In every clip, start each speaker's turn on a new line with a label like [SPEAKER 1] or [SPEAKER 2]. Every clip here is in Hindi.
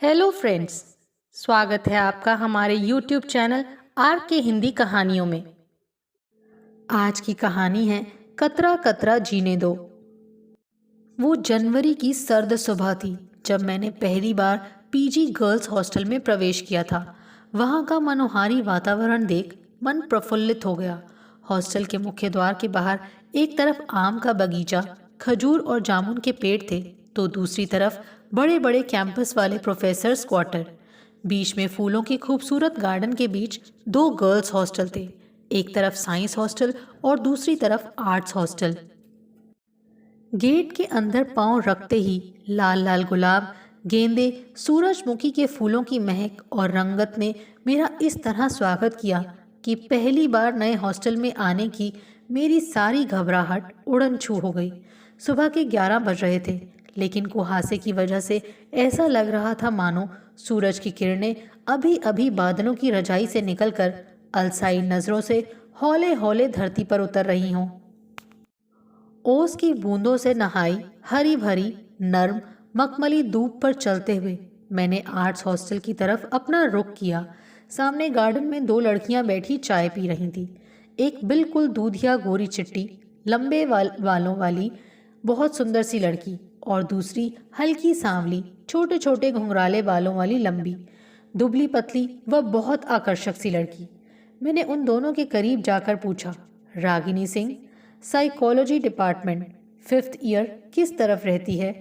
[SPEAKER 1] Hello friends. स्वागत है आपका हमारे यूट्यूब चैनल आर के हिंदी कहानियों में। आज की कहानी है कतरा कतरा जीने दो। वो जनवरी की सर्द सुबह थी जब मैंने पहली बार पीजी गर्ल्स हॉस्टल में प्रवेश किया था। वहाँ का मनोहारी वातावरण देख मन प्रफुल्लित हो गया। हॉस्टल के मुख्य द्वार के बाहर एक तरफ आम का बगीचा, खजूर और जामुन के पेड़ थे, तो दूसरी तरफ बड़े बड़े कैंपस वाले प्रोफेसर्स क्वार्टर। बीच में फूलों के खूबसूरत गार्डन के बीच दो गर्ल्स हॉस्टल थे, एक तरफ साइंस हॉस्टल और दूसरी तरफ आर्ट्स हॉस्टल। गेट के अंदर पांव रखते ही लाल लाल गुलाब, गेंदे, सूरजमुखी के फूलों की महक और रंगत ने मेरा इस तरह स्वागत किया कि पहली बार नए हॉस्टल में आने की मेरी सारी घबराहट उड़न छू हो गई। सुबह के 11 बज रहे थे, लेकिन कुहासे की वजह से ऐसा लग रहा था मानो सूरज की किरणें अभी अभी बादलों की रजाई से निकलकर अलसाई नजरों से हौले हौले धरती पर उतर रही हों। ओस की बूंदों से नहाई हरी भरी नर्म मखमली धूप पर चलते हुए मैंने आर्ट्स हॉस्टल की तरफ अपना रुख किया। सामने गार्डन में दो लड़कियां बैठी चाय पी रही थी। एक बिल्कुल दूधिया गोरी चिट्टी लंबे बालों वाली बहुत सुंदर सी लड़की, और दूसरी हल्की सांवली छोटे छोटे घुंघराले बालों वाली लंबी दुबली पतली व बहुत आकर्षक सी लड़की। मैंने उन दोनों के करीब जाकर पूछा, Ragini Singh, psychology department, 5th year, किस तरफ रहती है?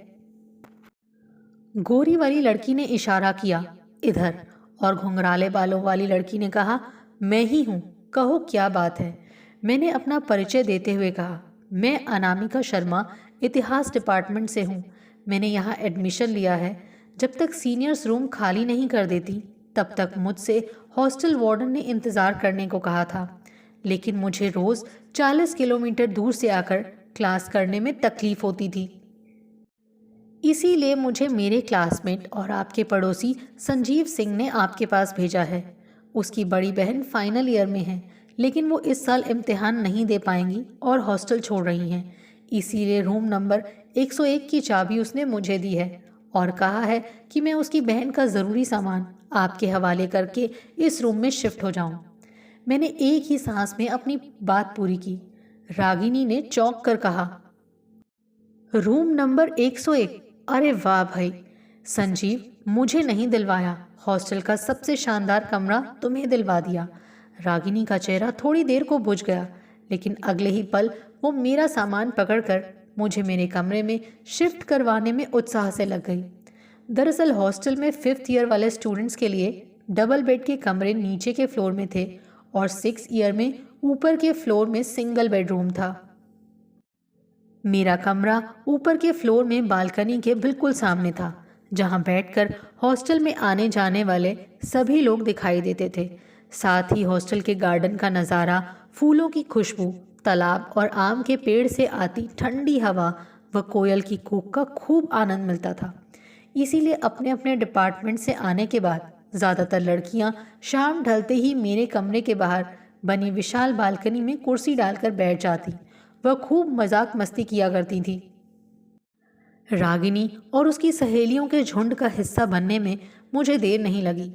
[SPEAKER 1] गोरी वाली लड़की ने इशारा किया, इधर, और घुंघराले बालों वाली लड़की ने कहा, मैं ही हूँ, कहो क्या बात है। मैंने अपना परिचय देते हुए कहा, मैं अनामिका शर्मा इतिहास डिपार्टमेंट से हूँ। मैंने यहाँ एडमिशन लिया है। जब तक सीनियर्स रूम खाली नहीं कर देती तब तक मुझसे हॉस्टल वार्डन ने इंतज़ार करने को कहा था, लेकिन मुझे रोज़ 40 किलोमीटर दूर से आकर क्लास करने में तकलीफ होती थी। इसीलिए मुझे मेरे क्लासमेट और आपके पड़ोसी संजीव सिंह ने आपके पास भेजा है। उसकी बड़ी बहन फाइनल ईयर में है, लेकिन वो इस साल इम्तिहान नहीं दे पाएंगी और हॉस्टल छोड़ रही हैं। इसीलिए रूम नंबर 101 की चाबी उसने मुझे दी है और कहा है कि मैं उसकी बहन का ज़रूरी सामान आपके हवाले करके इस रूम में शिफ्ट हो जाऊं। मैंने एक ही सांस में अपनी बात पूरी की। रागिनी ने चौंक कर कहा, रूम नंबर 101? अरे वाह भाई संजीव, मुझे नहीं दिलवाया, हॉस्टल का सबसे शानदार कमरा तुम्हें दिलवा दिया। रागिनी का चेहरा थोड़ी देर को बुझ गया, लेकिन अगले ही पल वो मेरा सामान पकड़कर मुझे मेरे कमरे में शिफ्ट करवाने में उत्साह से लग गई। दरअसल हॉस्टल में 5th ईयर वाले स्टूडेंट्स के लिए डबल बेड के कमरे नीचे के फ्लोर में थे और 6th ईयर में ऊपर के फ्लोर में सिंगल बेडरूम था। मेरा कमरा ऊपर के फ्लोर में बालकनी के बिल्कुल सामने था, जहां बैठकर हॉस्टल में आने जाने वाले सभी लोग दिखाई देते थे। साथ ही हॉस्टल के गार्डन का नज़ारा, फूलों की खुशबू, तालाब और आम के पेड़ से आती ठंडी हवा व कोयल की कूक का खूब आनंद मिलता था। इसीलिए अपने अपने डिपार्टमेंट से आने के बाद ज़्यादातर लड़कियां शाम ढलते ही मेरे कमरे के बाहर बनी विशाल बालकनी में कुर्सी डालकर बैठ जाती। वह खूब मजाक मस्ती किया करती थी। रागिनी और उसकी सहेलियों के झुंड का हिस्सा बनने में मुझे देर नहीं लगी।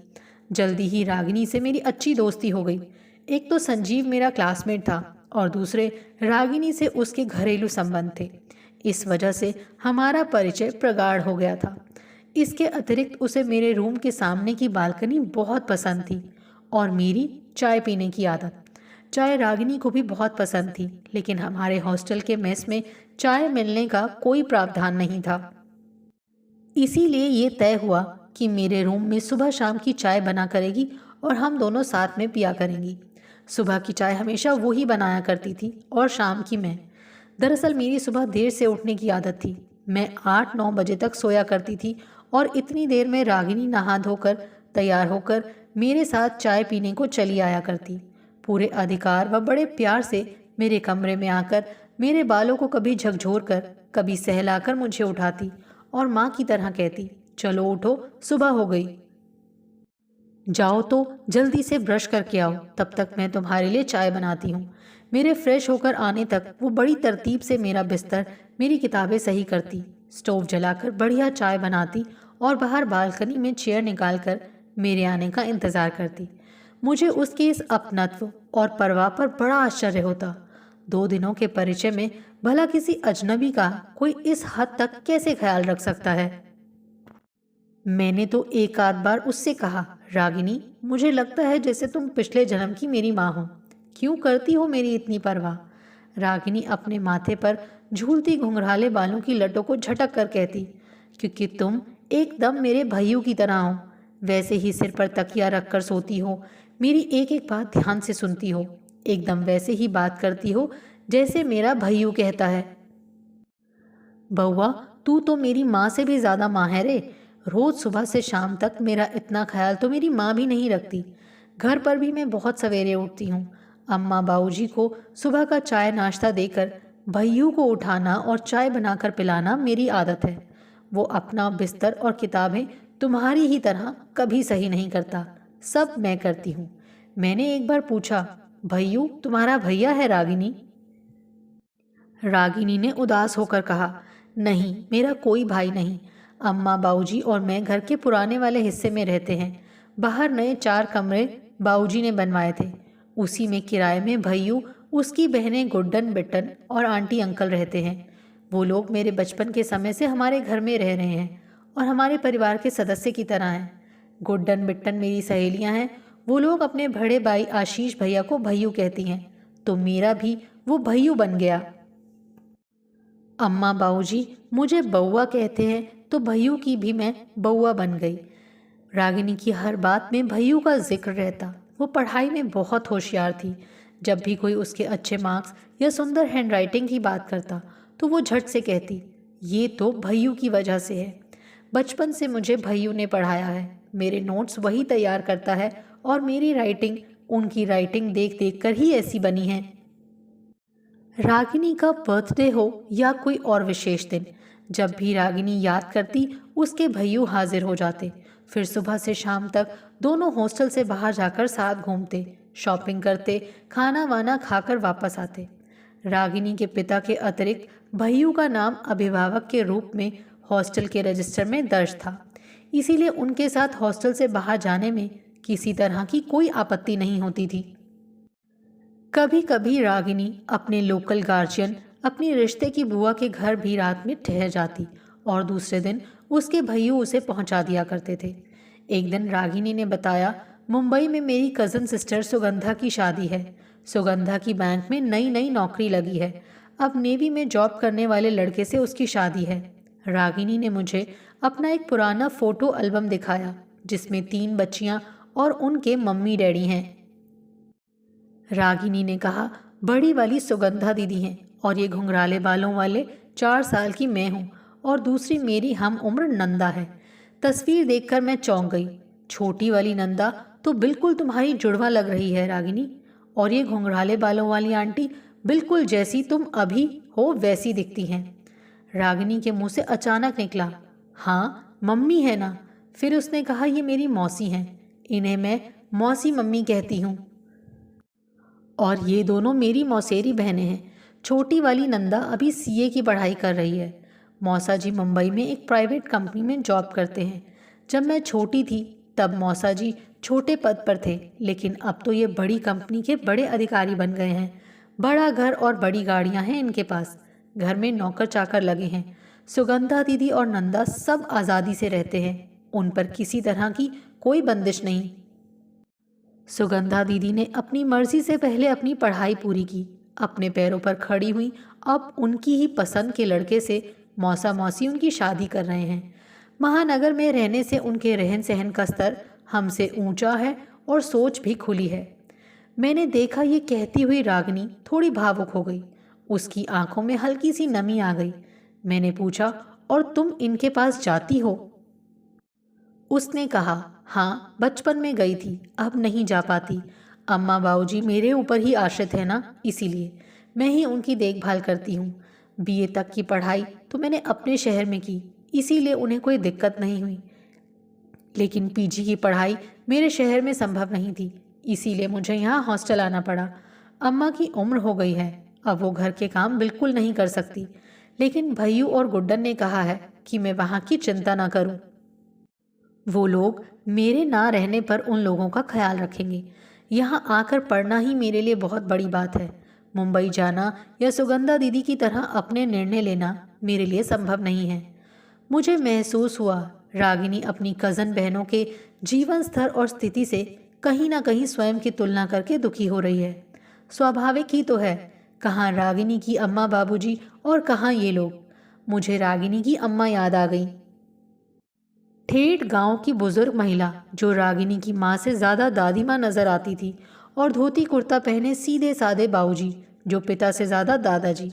[SPEAKER 1] जल्दी ही रागिनी से मेरी अच्छी दोस्ती हो गई। एक तो संजीव मेरा क्लासमेट था और दूसरे रागिनी से उसके घरेलू संबंध थे। इस वजह से हमारा परिचय प्रगाढ़ हो गया था। इसके अतिरिक्त उसे मेरे रूम के सामने की बालकनी बहुत पसंद थी और मेरी चाय पीने की आदत। चाय रागिनी को भी बहुत पसंद थी, लेकिन हमारे हॉस्टल के मेस में चाय मिलने का कोई प्रावधान नहीं था। इसीलिए ये तय हुआ कि मेरे रूम में सुबह शाम की चाय बना करेगी और हम दोनों साथ में पिया करेंगी। सुबह की चाय हमेशा वो ही बनाया करती थी और शाम की मैं। दरअसल मेरी सुबह देर से उठने की आदत थी। मैं 8-9 बजे तक सोया करती थी और इतनी देर में रागिनी नहा धोकर तैयार होकर मेरे साथ चाय पीने को चली आया करती। पूरे अधिकार व बड़े प्यार से मेरे कमरे में आकर मेरे बालों को कभी झकझोर कर, कभी सहलाकर मुझे उठाती और माँ की तरह कहती, चलो उठो, सुबह हो गई, जाओ तो जल्दी से ब्रश करके आओ, तब तक मैं तुम्हारे लिए चाय बनाती हूँ। मेरे फ्रेश होकर आने तक वो बड़ी तरतीब से मेरा बिस्तर, मेरी किताबें सही करती, स्टोव जलाकर बढ़िया चाय बनाती और बाहर बालकनी में चेयर निकालकर मेरे आने का इंतज़ार करती। मुझे उसके इस अपनत्व और परवाह पर बड़ा आश्चर्य होता। 2 दिनों के परिचय में भला किसी अजनबी का कोई इस हद तक कैसे ख्याल रख सकता है। मैंने तो एक आध बार उससे कहा, रागिनी, मुझे लगता है जैसे तुम पिछले जन्म की मेरी माँ हो। क्यों करती हो मेरी इतनी परवाह? रागिनी अपने माथे पर झूलती घुंघराले बालों की लटों को झटक कर कहती, क्योंकि तुम एकदम मेरे भैयू की तरह हो। वैसे ही सिर पर तकिया रखकर सोती हो, मेरी एक एक बात ध्यान से सुनती हो, एकदम वैसे ही बात करती हो जैसे मेरा भैयू कहता है। बउआ, तू तो मेरी माँ से भी ज़्यादा माँ है रे। रोज़ सुबह से शाम तक मेरा इतना ख्याल तो मेरी माँ भी नहीं रखती। घर पर भी मैं बहुत सवेरे उठती हूँ। अम्मा बाबूजी को सुबह का चाय नाश्ता देकर भैयू को उठाना और चाय बनाकर पिलाना मेरी आदत है। वो अपना बिस्तर और किताबें तुम्हारी ही तरह कभी सही नहीं करता, सब मैं करती हूँ। मैंने एक बार पूछा, भैयू तुम्हारा भैया है रागिनी? रागिनी ने उदास होकर कहा, नहीं, मेरा कोई भाई नहीं। अम्मा बाबूजी और मैं घर के पुराने वाले हिस्से में रहते हैं। बाहर नए 4 कमरे बाबूजी ने बनवाए थे। उसी में किराए में भैयू, उसकी बहनें गुड्डन बिट्टन और आंटी अंकल रहते हैं। वो लोग मेरे बचपन के समय से हमारे घर में रह रहे हैं और हमारे परिवार के सदस्य की तरह हैं। गुड्डन बिट्टन मेरी सहेलियां हैं। वो लोग अपने बड़े भाई आशीष भैया को भैयू कहती हैं, तो मेरा भी वो भैयू बन गया। अम्मा बाबूजी मुझे बउआ कहते हैं, तो भैयू की भी मैं बउआ बन गई। रागिनी की हर बात में भैयू का जिक्र रहता। वो पढ़ाई में बहुत होशियार थी। जब भी कोई उसके अच्छे मार्क्स या सुंदर हैंडराइटिंग की बात करता तो वो झट से कहती, ये तो भैयू की वजह से है। बचपन से मुझे भैयू ने पढ़ाया है। मेरे नोट्स वही तैयार करता है और मेरी राइटिंग उनकी राइटिंग देख देख कर ही ऐसी बनी है। रागिनी का बर्थडे हो या कोई और विशेष दिन, जब भी रागिनी याद करती उसके भैयू हाजिर हो जाते। फिर सुबह से शाम तक दोनों हॉस्टल से बाहर जाकर साथ घूमते, शॉपिंग करते, खाना वाना खाकर वापस आते। रागिनी के पिता के अतिरिक्त भैयू का नाम अभिभावक के रूप में हॉस्टल के रजिस्टर में दर्ज था, इसीलिए उनके साथ हॉस्टल से बाहर जाने में किसी तरह की कोई आपत्ति नहीं होती थी। कभी कभी रागिनी अपने लोकल गार्जियन, अपनी रिश्ते की बुआ के घर भी रात में ठहर जाती और दूसरे दिन उसके भैयू उसे पहुंचा दिया करते थे। एक दिन रागिनी ने बताया, मुंबई में मेरी कज़न सिस्टर सुगंधा की शादी है। सुगंधा की बैंक में नई नई नौकरी लगी है। अब नेवी में जॉब करने वाले लड़के से उसकी शादी है। रागिनी ने मुझे अपना एक पुराना फ़ोटो एल्बम दिखाया जिसमें 3 बच्चियां और उनके मम्मी डैडी हैं। रागिनी ने कहा, बड़ी वाली सुगंधा दीदी हैं और ये घुंघराले बालों वाले 4 साल की मैं हूँ और दूसरी मेरी हम उम्र नंदा है। तस्वीर देखकर मैं चौंक गई। छोटी वाली नंदा तो बिल्कुल तुम्हारी जुड़वा लग रही है रागिनी, और ये घुंघराले बालों वाली आंटी बिल्कुल जैसी तुम अभी हो वैसी दिखती हैं। रागिनी के मुंह से अचानक निकला, हाँ मम्मी है ना। फिर उसने कहा, ये मेरी मौसी हैं, इन्हें मैं मौसी मम्मी कहती हूँ, और ये दोनों मेरी मौसेरी बहनें हैं। छोटी वाली नंदा अभी सीए की पढ़ाई कर रही है। मौसा जी मुंबई में एक प्राइवेट कंपनी में जॉब करते हैं। जब मैं छोटी थी तब मौसा जी छोटे पद पर थे, लेकिन अब तो ये बड़ी कंपनी के बड़े अधिकारी बन गए हैं। बड़ा घर और बड़ी गाड़ियां हैं इनके पास। घर में नौकर चाकर लगे हैं। सुगंधा दीदी और नंदा सब आज़ादी से रहते हैं। उन पर किसी तरह की कोई बंदिश नहीं। सुगंधा दीदी ने अपनी मर्जी से पहले अपनी पढ़ाई पूरी की, अपने पैरों पर खड़ी हुई। अब उनकी ही पसंद के लड़के से मौसा मौसी उनकी शादी कर रहे हैं। महानगर में रहने से उनके रहन सहन का स्तर हमसे ऊंचा है और सोच भी खुली है। मैंने देखा ये कहती हुई रागिनी थोड़ी भावुक हो गई। उसकी आंखों में हल्की सी नमी आ गई। मैंने पूछा, और तुम इनके पास जाती हो? उसने कहा, हाँ बचपन में गई थी, अब नहीं जा पाती। अम्मा बाबूजी मेरे ऊपर ही आश्रित है ना, इसीलिए मैं ही उनकी देखभाल करती हूँ। बीए तक की पढ़ाई तो मैंने अपने शहर में की, इसीलिए उन्हें कोई दिक्कत नहीं हुई। लेकिन पीजी की पढ़ाई मेरे शहर में संभव नहीं थी, इसीलिए मुझे यहाँ हॉस्टल आना पड़ा। अम्मा की उम्र हो गई है, अब वो घर के काम बिल्कुल नहीं कर सकती, लेकिन भैयू और गुड्डन ने कहा है कि मैं वहाँ की चिंता ना करूँ। वो लोग मेरे ना रहने पर उन लोगों का ख्याल रखेंगे। यहाँ आकर पढ़ना ही मेरे लिए बहुत बड़ी बात है। मुंबई जाना या सुगंधा दीदी की तरह अपने निर्णय लेना मेरे लिए संभव नहीं है। मुझे महसूस हुआ रागिनी अपनी कज़न बहनों के जीवन स्तर और स्थिति से कहीं ना कहीं स्वयं की तुलना करके दुखी हो रही है। स्वाभाविक ही तो है, कहाँ रागिनी की अम्मा बाबूजी और कहाँ ये लोग। मुझे रागिनी की अम्मा याद आ गई। ठेठ गांव की बुजुर्ग महिला जो रागिनी की माँ से ज़्यादा दादी माँ नजर आती थी, और धोती कुर्ता पहने सीधे साधे बाबूजी जो पिता से ज़्यादा दादाजी।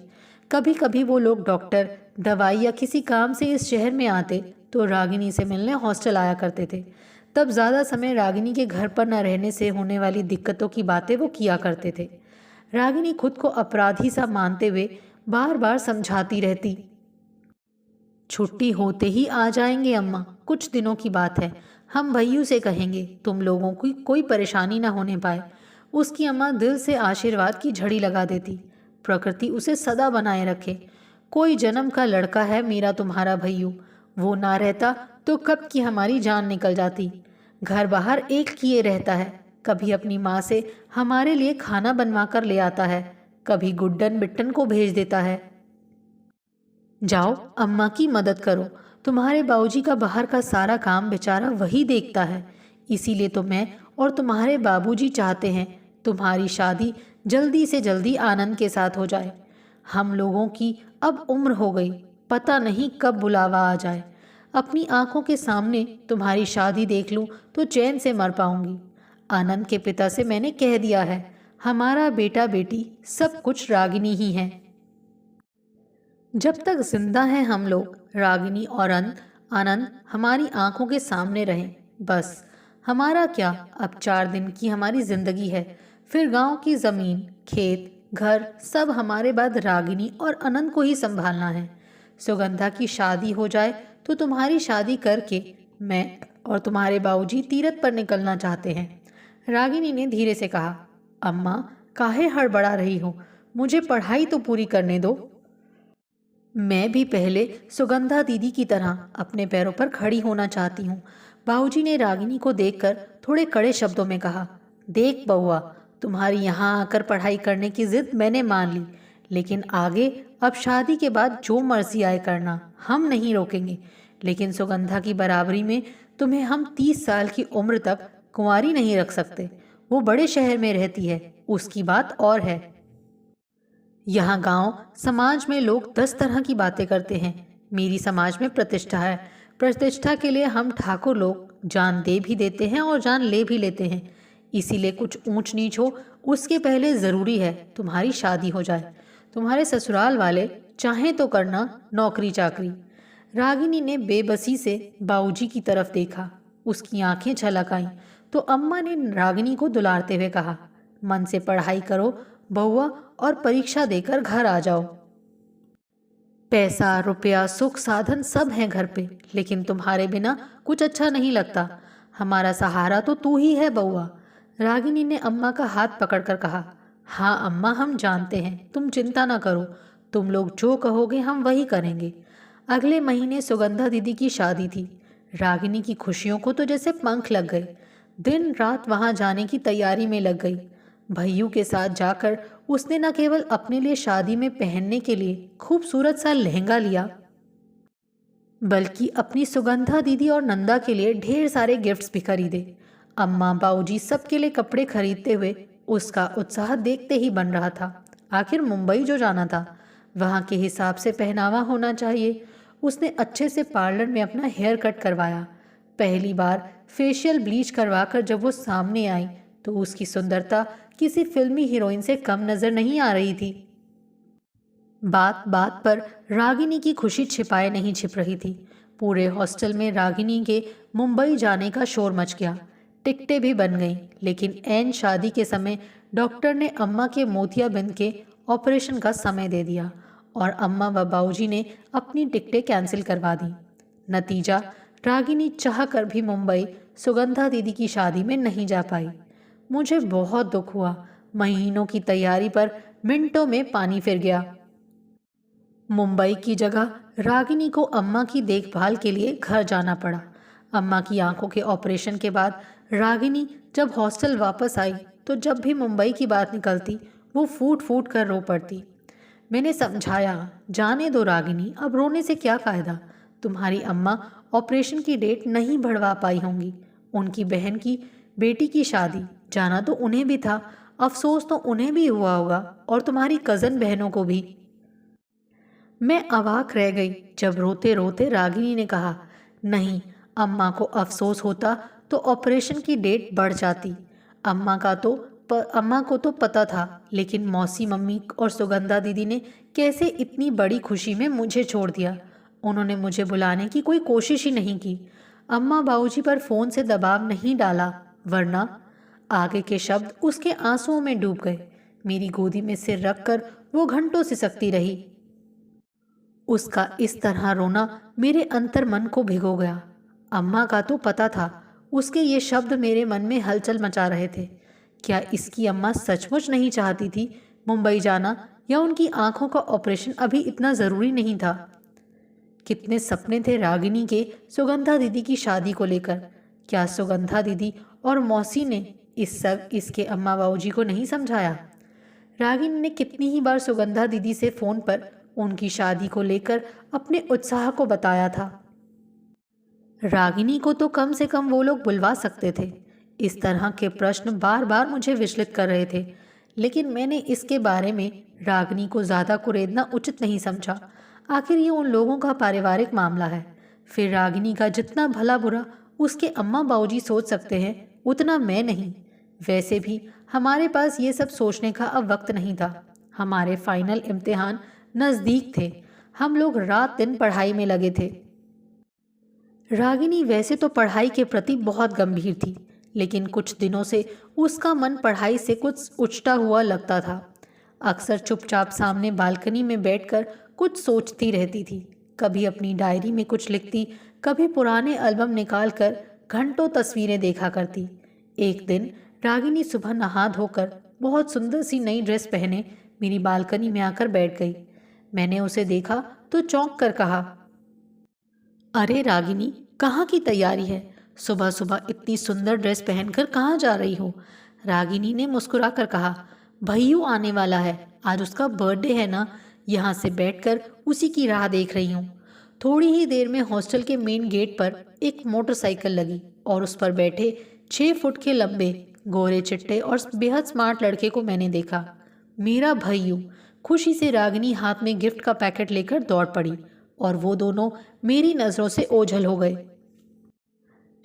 [SPEAKER 1] कभी कभी वो लोग डॉक्टर, दवाई या किसी काम से इस शहर में आते तो रागिनी से मिलने हॉस्टल आया करते थे। तब ज़्यादा समय रागिनी के घर पर न रहने से होने वाली दिक्कतों की बातें वो किया करते थे। रागिनी खुद को अपराधी सा मानते हुए बार बार समझाती रहती, छुट्टी होते ही आ जाएंगे अम्मा, कुछ दिनों की बात है। हम भैयू से कहेंगे तुम लोगों की कोई परेशानी ना होने पाए। उसकी अम्मा दिल से आशीर्वाद की झड़ी लगा देती, प्रकृति उसे सदा बनाए रखे। कोई जन्म का लड़का है मेरा तुम्हारा भैयू, वो ना रहता तो कब की हमारी जान निकल जाती। घर बाहर एक किए रहता है, कभी अपनी माँ से हमारे लिए खाना बनवा कर ले आता है, कभी गुड्डन बिट्टन को भेज देता है। जाओ अम्मा की मदद करो, तुम्हारे बाबूजी का बाहर का सारा काम बेचारा वही देखता है। इसीलिए तो मैं और तुम्हारे बाबूजी चाहते हैं तुम्हारी शादी जल्दी से जल्दी आनंद के साथ हो जाए। हम लोगों की अब उम्र हो गई, पता नहीं कब बुलावा आ जाए। अपनी आंखों के सामने तुम्हारी शादी देख लूं तो चैन से मर पाऊंगी। आनंद के पिता से मैंने कह दिया है, हमारा बेटा बेटी सब कुछ रागिनी ही है। जब तक जिंदा हैं हम लोग, रागिनी और आनंद हमारी आंखों के सामने रहें बस। हमारा क्या, अब 4 दिन की हमारी जिंदगी है, फिर गांव की जमीन, खेत, घर सब हमारे बाद रागिनी और आनंद को ही संभालना है। सुगंधा की शादी हो जाए तो तुम्हारी शादी करके मैं और तुम्हारे बाबूजी तीरथ पर निकलना चाहते हैं। रागिनी ने धीरे से कहा, अम्मा काहे हड़बड़ा रही हो, मुझे पढ़ाई तो पूरी करने दो। मैं भी पहले सुगंधा दीदी की तरह अपने पैरों पर खड़ी होना चाहती हूँ। बाबूजी ने रागिनी को देखकर थोड़े कड़े शब्दों में कहा, देख बउआ, तुम्हारी यहाँ आकर पढ़ाई करने की जिद मैंने मान ली, लेकिन आगे अब शादी के बाद जो मर्जी आए करना, हम नहीं रोकेंगे। लेकिन सुगंधा की बराबरी में तुम्हें हम 30 साल की उम्र तक कुंवारी नहीं रख सकते। वो बड़े शहर में रहती है, उसकी बात और है। यहाँ गांव समाज में लोग 10 तरह की बातें करते हैं। मेरी समाज में प्रतिष्ठा है, प्रतिष्ठा के लिए हम ठाकुर लोग जान दे भी देते हैं और जान ले भी लेते हैं। इसीलिए कुछ ऊंच नीच हो उसके पहले ज़रूरी है तुम्हारी शादी हो जाए। तुम्हारे ससुराल वाले चाहें तो करना नौकरी चाकरी। रागिनी ने बेबसी से बाबूजी की तरफ देखा, उसकी आंखें छलक आईं तो अम्मा ने रागिनी को दुलारते हुए कहा, मन से पढ़ाई करो बउआ और परीक्षा देकर घर आ जाओ। पैसा रुपया सुख साधन सब हैं घर पे, लेकिन तुम्हारे बिना कुछ अच्छा नहीं लगता। हमारा सहारा तो तू ही है बउआ। रागिनी ने अम्मा का हाथ पकड़कर कहा, हाँ अम्मा हम जानते हैं, तुम चिंता ना करो, तुम लोग जो कहोगे हम वही करेंगे। अगले महीने सुगंधा दीदी की शादी थी। रागिनी की खुशियों को तो जैसे पंख लग गए, दिन रात वहां जाने की तैयारी में लग गई। भैयू के साथ जाकर उसने न केवल अपने लिए शादी में पहनने के लिए खूबसूरत सा लहंगा लिया, बल्कि अपनी सुगंधा दीदी और नंदा के लिए ढेर सारे गिफ्ट्स भी खरीदे। अम्मा बाबूजी सबके लिए कपड़े खरीदते हुए उसका उत्साह देखते ही बन रहा था। आखिर मुंबई जो जाना था, वहाँ के हिसाब से पहनावा होना चाहिए। उसने अच्छे से पार्लर में अपना हेयर कट करवाया। पहली बार फेशियल ब्लीच करवाकर जब वो सामने आई तो उसकी सुंदरता किसी फिल्मी हीरोइन से कम नजर नहीं आ रही थी। बात बात पर रागिनी की खुशी छिपाए नहीं छिप रही थी। पूरे हॉस्टल में रागिनी के मुंबई जाने का शोर मच गया। टिकटें भी बन गईं, लेकिन ऐन शादी के समय डॉक्टर ने अम्मा के मोतियाबिंद के ऑपरेशन का समय दे दिया और अम्मा व बाबूजी ने अपनी टिकटें कैंसिल करवा दी। नतीजा, रागिनी चाह कर भी मुंबई सुगंधा दीदी की शादी में नहीं जा पाई। मुझे बहुत दुख हुआ। महीनों की तैयारी पर मिनटों में पानी फिर गया। मुंबई की जगह रागिनी को अम्मा की देखभाल के लिए घर जाना पड़ा। अम्मा की आंखों के ऑपरेशन के बाद रागिनी जब हॉस्टल वापस आई तो जब भी मुंबई की बात निकलती वो फूट फूट कर रो पड़ती। मैंने समझाया, जाने दो रागिनी, अब रोने से क्या फ़ायदा। तुम्हारी अम्मा ऑपरेशन की डेट नहीं बढ़वा पाई होंगी। उनकी बहन की बेटी की शादी, जाना तो उन्हें भी था, अफसोस तो उन्हें भी हुआ होगा और तुम्हारी कज़न बहनों को भी। मैं अवाक रह गई जब रोते रोते रागिनी ने कहा, नहीं, अम्मा को अफसोस होता तो ऑपरेशन की डेट बढ़ जाती। अम्मा को तो पता था, लेकिन मौसी मम्मी और सुगंधा दीदी ने कैसे इतनी बड़ी खुशी में मुझे छोड़ दिया। उन्होंने मुझे बुलाने की कोई कोशिश ही नहीं की। अम्मा बाबूजी पर फ़ोन से दबाव नहीं डाला, वरना आगे के शब्द उसके आंसुओं में डूब गए। मेरी गोदी में सिर रखकर वो घंटों सिसकती रही। उसका इस तरह रोना मेरे अंतर मन को भिगो गया। अम्मा का तो पता था, उसके ये शब्द मेरे मन में हलचल मचा रहे थे। क्या इसकी अम्मा सचमुच नहीं चाहती थी मुंबई जाना, या उनकी आंखों का ऑपरेशन अभी इतना ज़रूरी नहीं था? कितने सपने थे रागिनी के सुगंधा दीदी की शादी को लेकर। क्या सुगंधा दीदी और मौसी ने इसके अम्मा बाबूजी को नहीं समझाया? रागिनी ने कितनी ही बार सुगंधा दीदी से फ़ोन पर उनकी शादी को लेकर अपने उत्साह को बताया था। रागिनी को तो कम से कम वो लोग बुलवा सकते थे। इस तरह के प्रश्न बार बार मुझे विचलित कर रहे थे, लेकिन मैंने इसके बारे में रागिनी को ज़्यादा कुरेदना उचित नहीं समझा। आखिर ये उन लोगों का पारिवारिक मामला है। फिर रागिनी का जितना भला बुरा उसके अम्मा बाबूजी सोच सकते हैं, उतना मैं नहीं। वैसे भी हमारे पास ये सब सोचने का अब वक्त नहीं था। हमारे फाइनल इम्तिहान नज़दीक थे। हम लोग रात दिन पढ़ाई में लगे थे। रागिनी वैसे तो पढ़ाई के प्रति बहुत गंभीर थी, लेकिन कुछ दिनों से उसका मन पढ़ाई से कुछ उचटा हुआ लगता था। अक्सर चुपचाप सामने बालकनी में बैठकर कुछ सोचती रहती थी। कभी अपनी डायरी में कुछ लिखती, कभी पुराने एल्बम निकाल कर घंटों तस्वीरें देखा करती। एक दिन रागिनी सुबह नहा धोकर बहुत सुंदर सी नई ड्रेस पहने मेरी बालकनी में आकर बैठ गई। मैंने उसे देखा तो चौंक कर कहा, अरे रागिनी, कहाँ की तैयारी है? सुबह सुबह इतनी सुंदर ड्रेस पहनकर कहाँ जा रही हो? रागिनी ने मुस्कुरा कर कहा, भैयू आने वाला है, आज उसका बर्थडे है ना, यहाँ से बैठकर उसी की राह देख रही हूँ। थोड़ी ही देर में हॉस्टल के मेन गेट पर एक मोटरसाइकिल लगी और उस पर बैठे 6 फुट के लंबे गोरे चिट्टे और बेहद स्मार्ट लड़के को मैंने देखा। मेरा भैयू। खुशी से रागिनी हाथ में गिफ्ट का पैकेट लेकर दौड़ पड़ी और वो दोनों मेरी नज़रों से ओझल हो गए।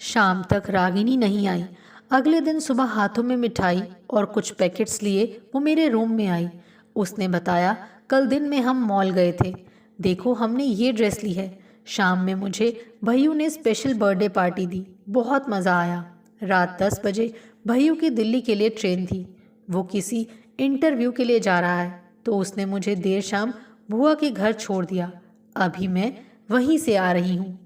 [SPEAKER 1] शाम तक रागिनी नहीं आई। अगले दिन सुबह हाथों में मिठाई और कुछ पैकेट्स लिए वो मेरे रूम में आई। उसने बताया, कल दिन में हम मॉल गए थे, देखो हमने ये ड्रेस ली है। शाम में मुझे भैयू ने स्पेशल बर्थडे पार्टी दी, बहुत मज़ा आया। रात 10 बजे भैयू की दिल्ली के लिए ट्रेन थी। वो किसी इंटरव्यू के लिए जा रहा है, तो उसने मुझे देर शाम बुआ के घर छोड़ दिया। अभी मैं वहीं से आ रही हूँ।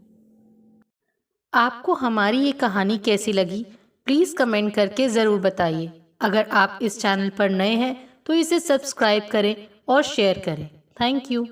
[SPEAKER 1] आपको हमारी ये कहानी कैसी लगी, प्लीज़ कमेंट करके ज़रूर बताइए। अगर आप इस चैनल पर नए हैं तो इसे सब्सक्राइब करें और शेयर करें। Thank you.